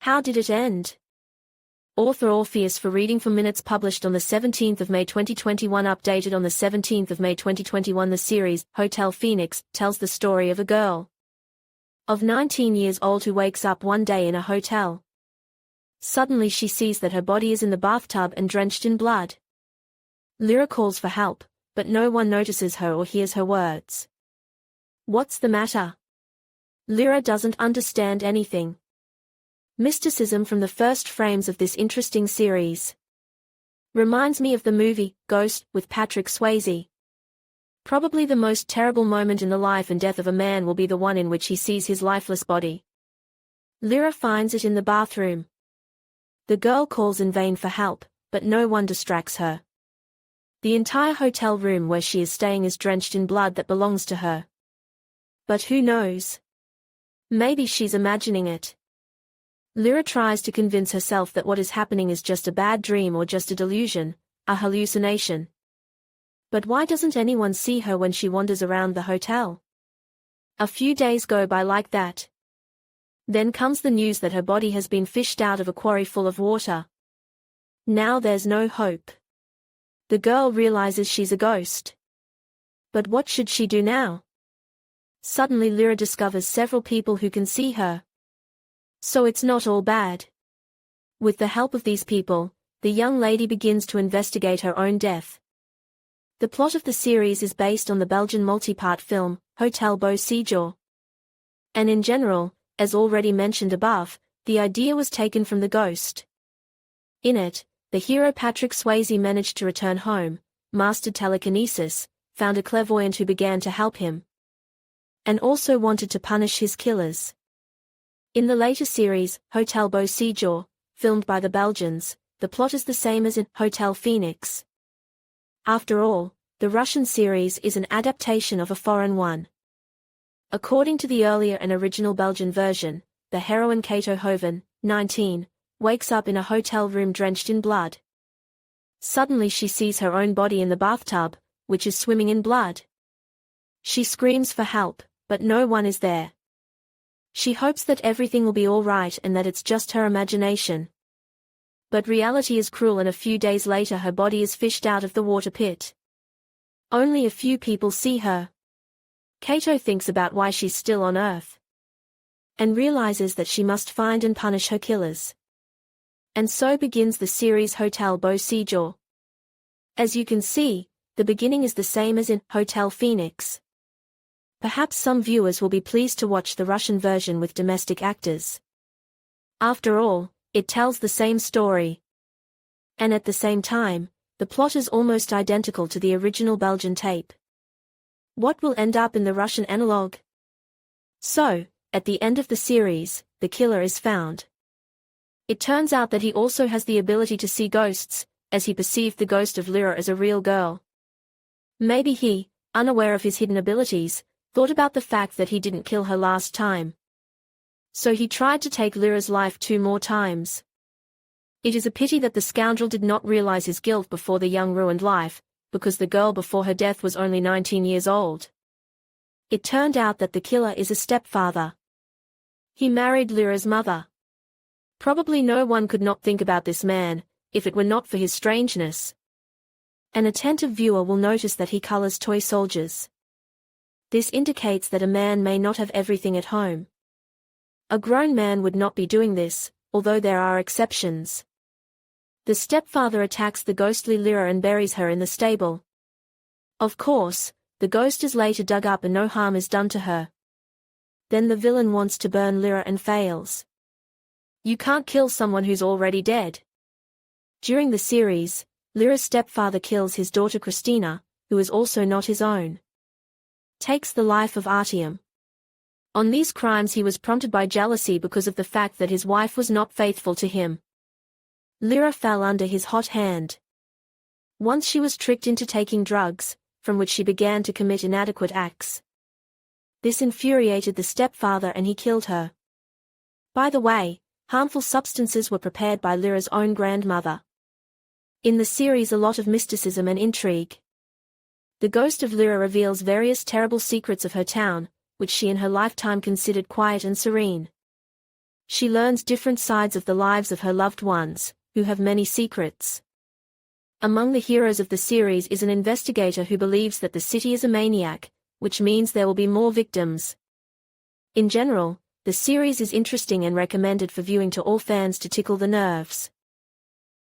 How did it end? Author Orpheus for Reading for Minutes published on the 17th of May 2021 updated on the 17th of May 2021 The series, Hotel Phoenix, tells the story of a girl of 19 years old who wakes up one day in a hotel. Suddenly she sees that her body is in the bathtub and drenched in blood. Lyra calls for help, but no one notices her or hears her words. What's the matter? Lyra doesn't understand anything. Mysticism from the first frames of this interesting series. Reminds me of the movie, Ghost, with Patrick Swayze. Probably the most terrible moment in the life and death of a man will be the one in which he sees his lifeless body. Lyra finds it in the bathroom. The girl calls in vain for help, but no one distracts her. The entire hotel room where she is staying is drenched in blood that belongs to her. But who knows? Maybe she's imagining it. Lyra tries to convince herself that what is happening is just a bad dream or just a delusion, a hallucination. But why doesn't anyone see her when she wanders around the hotel? A few days go by like that. Then comes the news that her body has been fished out of a quarry full of water. Now there's no hope. The girl realizes she's a ghost. But what should she do now? Suddenly Lyra discovers several people who can see her. So it's not all bad. With the help of these people, the young lady begins to investigate her own death. The plot of the series is based on the Belgian multi-part film, Hotel Beau Séjour. And in general, as already mentioned above, the idea was taken from The Ghost. In it, the hero Patrick Swayze managed to return home, mastered telekinesis, found a clairvoyant who began to help him, and also wanted to punish his killers. In the later series, Hotel Beau Séjour, filmed by the Belgians, the plot is the same as in Hotel Phoenix. After all, the Russian series is an adaptation of a foreign one. According to the earlier and original Belgian version, the heroine Kato Hoven, 19, wakes up in a hotel room drenched in blood. Suddenly she sees her own body in the bathtub, which is swimming in blood. She screams for help, but no one is there. She hopes that everything will be all right and that it's just her imagination. But reality is cruel and a few days later her body is fished out of the water pit. Only a few people see her. Kato thinks about why she's still on Earth. And realizes that she must find and punish her killers. And so begins the series Hotel Beau Séjour. As you can see, the beginning is the same as in Hotel Phoenix. Perhaps some viewers will be pleased to watch the Russian version with domestic actors. After all, it tells the same story. And at the same time, the plot is almost identical to the original Belgian tape. What will end up in the Russian analog? So, at the end of the series, the killer is found. It turns out that he also has the ability to see ghosts, as he perceived the ghost of Lyra as a real girl. Maybe he, unaware of his hidden abilities, thought about the fact that he didn't kill her last time. So he tried to take Lyra's life 2 more times. It is a pity that the scoundrel did not realize his guilt before the young ruined life, because the girl before her death was only 19 years old. It turned out that the killer is a stepfather. He married Lyra's mother. Probably no one could not think about this man, if it were not for his strangeness. An attentive viewer will notice that he colors toy soldiers. This indicates that a man may not have everything at home. A grown man would not be doing this, although there are exceptions. The stepfather attacks the ghostly Lyra and buries her in the stable. Of course, the ghost is later dug up and no harm is done to her. Then the villain wants to burn Lyra and fails. You can't kill someone who's already dead. During the series, Lyra's stepfather kills his daughter Christina, who is also not his own. Takes the life of Artyom. On these crimes he was prompted by jealousy because of the fact that his wife was not faithful to him. Lyra fell under his hot hand. Once she was tricked into taking drugs, from which she began to commit inadequate acts. This infuriated the stepfather and he killed her. By the way, harmful substances were prepared by Lyra's own grandmother. In the series a lot of mysticism and intrigue. The ghost of Lyra reveals various terrible secrets of her town, which she in her lifetime considered quiet and serene. She learns different sides of the lives of her loved ones, who have many secrets. Among the heroes of the series is an investigator who believes that the city is a maniac, which means there will be more victims. In general, the series is interesting and recommended for viewing to all fans to tickle the nerves.